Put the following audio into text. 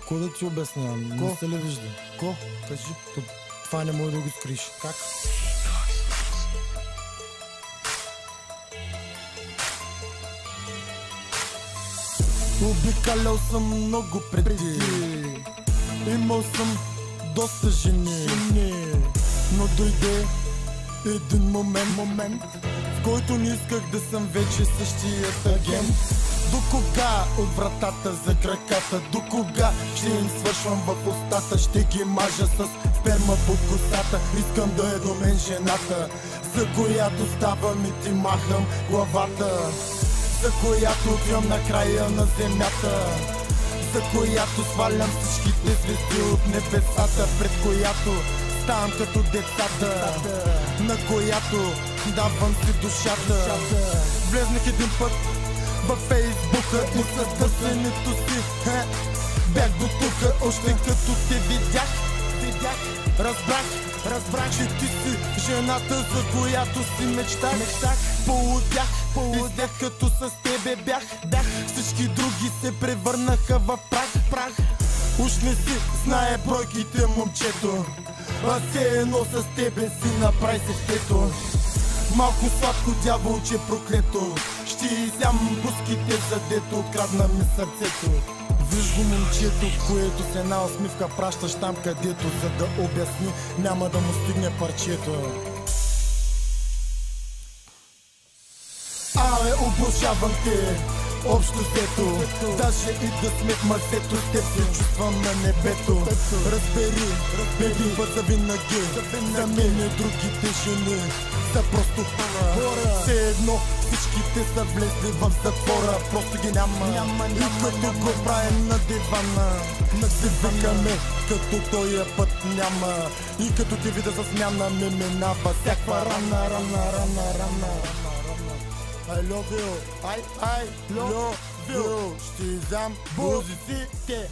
Ко да ти обяснявам? Не се ли вижда? Ко? Кажи. Това не може да го скриш. Как? Обикалял съм много преди. Имал съм доста жени. Но дойде един момент, в който не исках да съм вече същият агент. До кога от вратата за краката? До кога ще им свършвам в устата? Ще ги мажа с сперма под косата. Искам да е до мен жената, за която ставам и ти махам главата, за която отивам на края на земята, за която свалям всичките звезди от небесата, пред която ставам като децата, на която давам си душата. Влезнах един път във Фейсбука и с търсенето си бях до тука. Още като те видях, разбрах, че ти си жената, за която си мечтах. Полудях, като с тебе бях. Всички други се превърнаха в прах. Уж не си знае бройките, момчето, а все едно с тебе си направи сещето. Малко сладко дяволче проклето, ще изям буските, задето открадна ми сърцето. Виж го момчето, което с една усмивка пращаш там, където, за да обясни, няма да му стигне парчето. Абе, обожавам те, общо взето, даже и да сме в мазето, с теб се чувствам на небето. Разбери, един път завинаги, за мене другите жени са просто хора. Все едно всичките са влезли в затвора, просто ги няма. И като го правим на дивана, си викаме, като този път няма. И като ти видя за смяна, ми минава всяква рана. I love you, I love you. Ще изям бузиците.